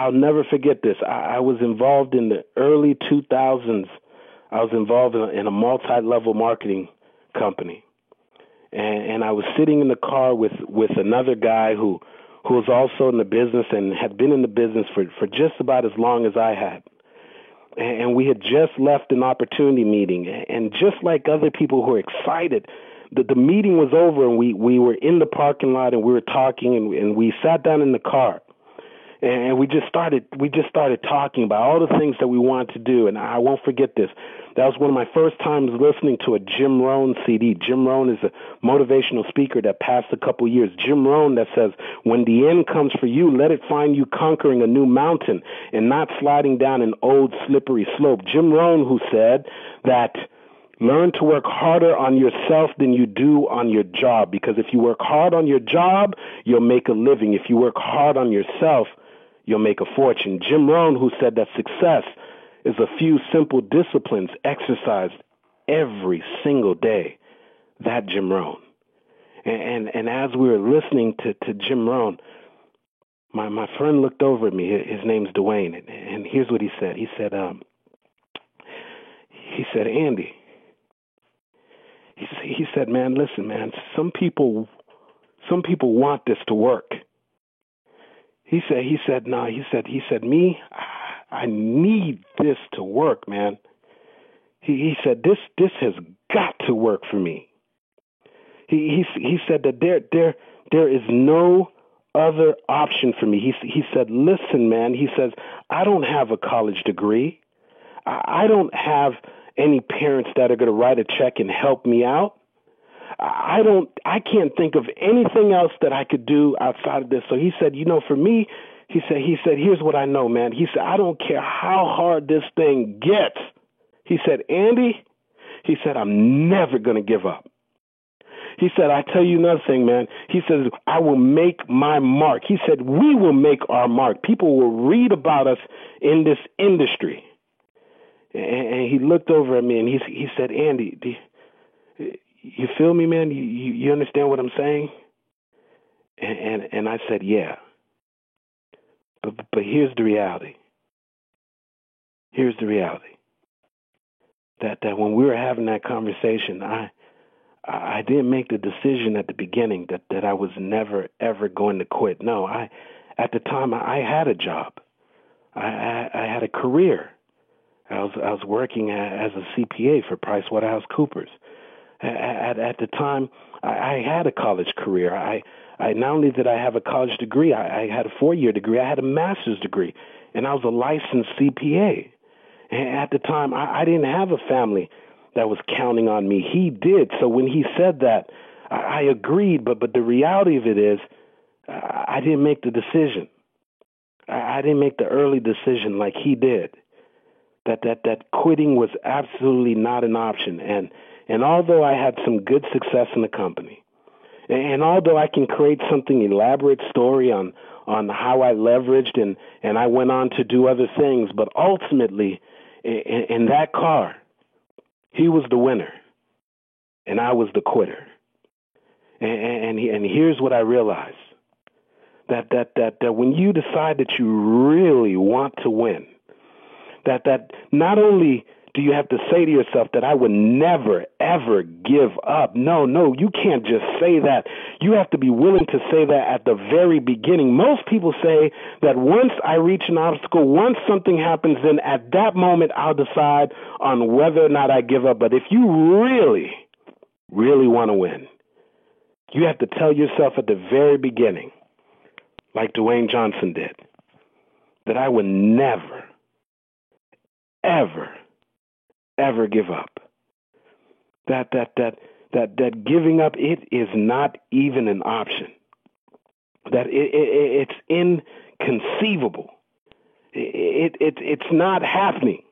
I'll never forget this. I was involved in the early 2000s. I was involved in a multi-level marketing company. And I was sitting in the car with another guy who was also in the business and had been in the business for just about as long as I had. And we had just left an opportunity meeting. And just like other people who were excited, the meeting was over and we were in the parking lot and we were talking and we sat down in the car. And we just started talking about all the things that we wanted to do. And I won't forget this. That was one of my first times listening to a Jim Rohn CD. Jim Rohn is a motivational speaker that passed a couple years. Jim Rohn that says, when the end comes for you, let it find you conquering a new mountain and not sliding down an old slippery slope. Jim Rohn, who said that learn to work harder on yourself than you do on your job, because if you work hard on your job, you'll make a living. If you work hard on yourself, you'll make a fortune. Jim Rohn, who said that success is a few simple disciplines exercised every single day. That Jim Rohn. And as we were listening to Jim Rohn, my friend looked over at me. His name's Dwayne, and here's what he said. He said, Andy, he said, man, listen, man, some people want this to work. He said, me, I need this to work, man. He said, this has got to work for me. He said that there is no other option for me. He said, listen, man, he says, I don't have a college degree. I don't have any parents that are going to write a check and help me out. I can't think of anything else that I could do outside of this. So he said, for me, he said, here's what I know, man. He said, I don't care how hard this thing gets. He said, Andy, he said, I'm never going to give up. He said, I tell you another thing, man. He says, I will make my mark. He said, we will make our mark. People will read about us in this industry. And he looked over at me and he said, Andy, you feel me, man? You understand what I'm saying? And I said, yeah. But here's the reality. Here's the reality. That when we were having that conversation, I didn't make the decision at the beginning that I was never, ever going to quit. No, at the time, I had a job. I had a career. I was working as a CPA for PricewaterhouseCoopers. At the time, I had a college career. I not only did I have a college degree, I had a 4-year degree. I had a master's degree, and I was a licensed CPA. And at the time, I didn't have a family that was counting on me. He did. So when he said that, I agreed. But the reality of it is, I didn't make the decision. I didn't make the early decision like he did. That quitting was absolutely not an option. And although I had some good success in the company, and although I can create something elaborate story on how I leveraged and I went on to do other things, but ultimately in that car, he was the winner and I was the quitter. And here's what I realized, that when you decide that you really want to win, that not only do you have to say to yourself that I would never, ever give up. No, you can't just say that. You have to be willing to say that at the very beginning. Most people say that once I reach an obstacle, once something happens, then at that moment I'll decide on whether or not I give up. But if you really, really want to win, you have to tell yourself at the very beginning, like Dwayne Johnson did, that I would never, ever give up. That giving up, it is not even an option. That it's inconceivable. It's not happening.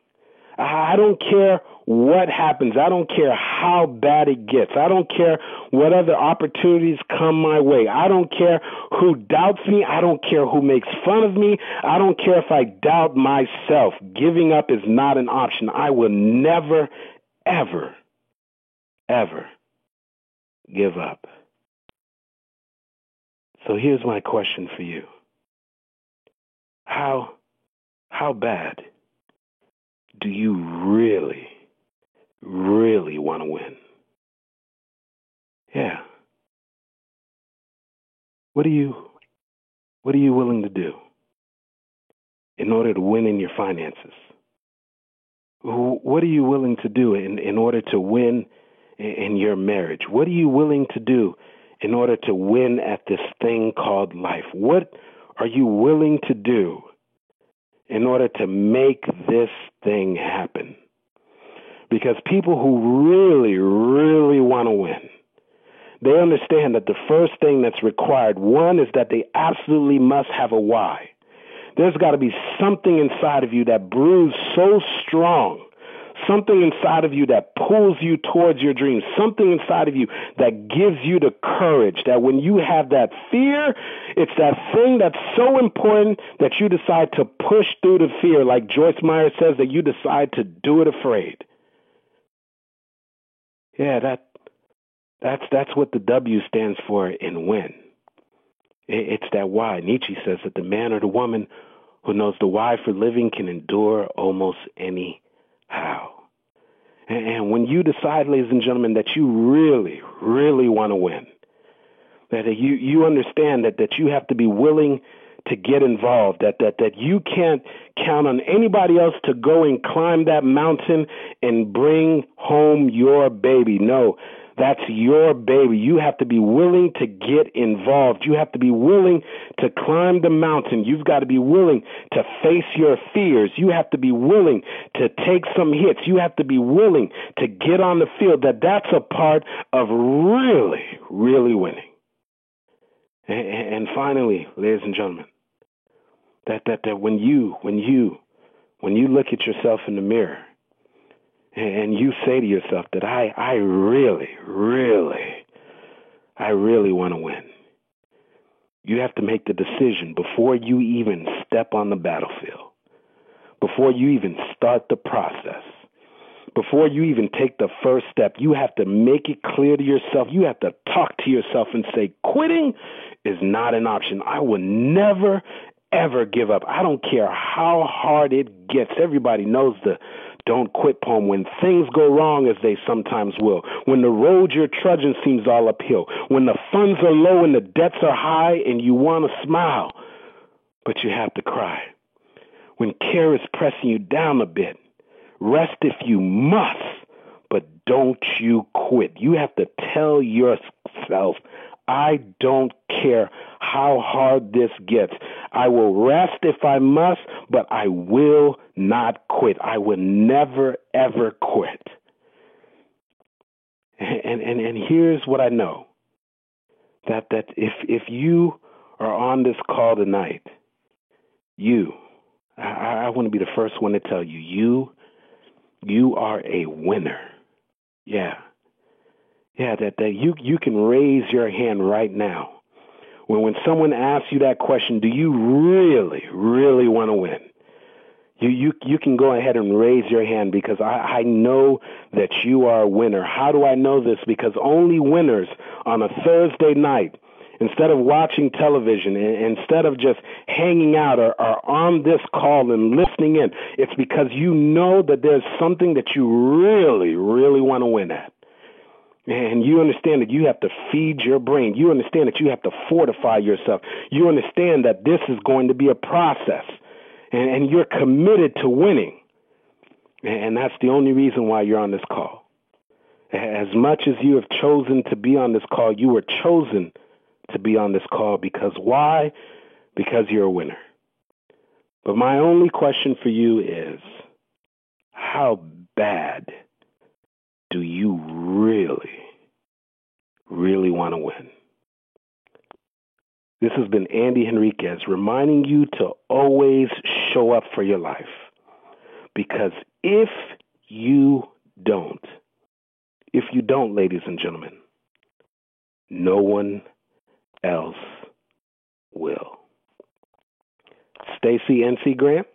I don't care what happens. I don't care how bad it gets. I don't care what other opportunities come my way. I don't care who doubts me. I don't care who makes fun of me. I don't care if I doubt myself. Giving up is not an option. I will never, ever give up. So here's my question for you. How How bad do you really, really want to win? Yeah. What are you willing to do in order to win in your finances? What are you willing to do in order to win in your marriage? What are you willing to do in order to win at this thing called life? What are you willing to do in order to make this thing happen? Because people who really, really want to win, they understand that the first thing that's required, one, is that they absolutely must have a why. There's got to be something inside of you that brews so strong, something inside of you that pulls you towards your dreams, something inside of you that gives you the courage that when you have that fear, it's that thing that's so important that you decide to push through the fear. Like Joyce Meyer says, that you decide to do it afraid. Yeah, that's what the W stands for in win. It's that why. Nietzsche says that the man or the woman who knows the why for living can endure almost any how. And when you decide, ladies and gentlemen, that you really, really want to win, that you understand that you have to be willing to get involved, that you can't count on anybody else to go and climb that mountain and bring home your baby. No, that's your baby. You have to be willing to get involved. You have to be willing to climb the mountain. You've got to be willing to face your fears. You have to be willing to take some hits. You have to be willing to get on the field. That's a part of really, really winning. And finally, ladies and gentlemen, that when you look at yourself in the mirror, and you say to yourself that I really, really, I really want to win. You have to make the decision before you even step on the battlefield, before you even start the process, before you even take the first step. You have to make it clear to yourself. You have to talk to yourself and say, quitting is not an option. I will never, ever give up. I don't care how hard it gets. Everybody knows the Don't Quit poem. When things go wrong, as they sometimes will, when the road you're trudging seems all uphill, when the funds are low and the debts are high and you want to smile, but you have to cry, when care is pressing you down a bit, rest if you must, but don't you quit. You have to tell yourself, I don't care how hard this gets. I will rest if I must, but I will not quit. I will never, ever quit. And here's what I know, that if you are on this call tonight, I want to be the first one to tell you, you are a winner. Yeah. Yeah, that you can raise your hand right now. When someone asks you that question, do you really, really want to win? You can go ahead and raise your hand, because I know that you are a winner. How do I know this? Because only winners on a Thursday night, instead of watching television, instead of just hanging out or on this call and listening in, it's because you know that there's something that you really, really want to win at. And you understand that you have to feed your brain. You understand that you have to fortify yourself. You understand that this is going to be a process, and you're committed to winning. And that's the only reason why you're on this call. As much as you have chosen to be on this call, you were chosen to be on this call because why? Because you're a winner. But my only question for you is, how bad do you really, really want to win? This has been Andy Henriquez reminding you to always show up for your life. Because if you don't, ladies and gentlemen, no one else will. Stacey NC Grant?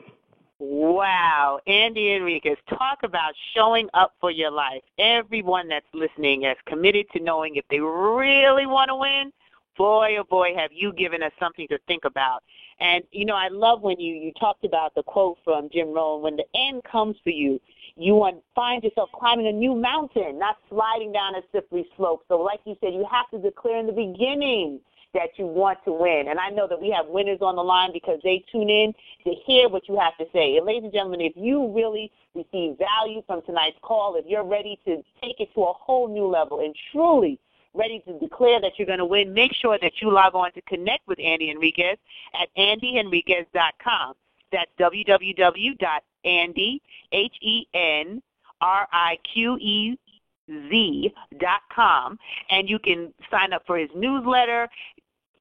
Wow, Andy Henriquez, talk about showing up for your life. Everyone that's listening is committed to knowing if they really want to win, boy, oh boy, have you given us something to think about. And, you know, I love when you talked about the quote from Jim Rohn, when the end comes for you, you want find yourself climbing a new mountain, not sliding down a slippery slope. So like you said, you have to declare in the beginning that you want to win. And I know that we have winners on the line because they tune in to hear what you have to say. And ladies and gentlemen, if you really receive value from tonight's call, if you're ready to take it to a whole new level and truly ready to declare that you're going to win, make sure that you log on to connect with Andy Henriquez at andyhenriquez.com. That's www.andyhenriquez.com. And you can sign up for his newsletter,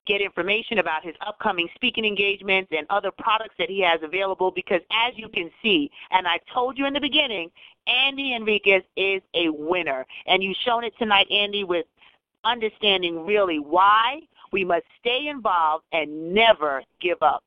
get information about his upcoming speaking engagements and other products that he has available, because as you can see, and I told you in the beginning, Andy Henriquez is a winner. And you've shown it tonight, Andy, with understanding really why we must stay involved and never give up.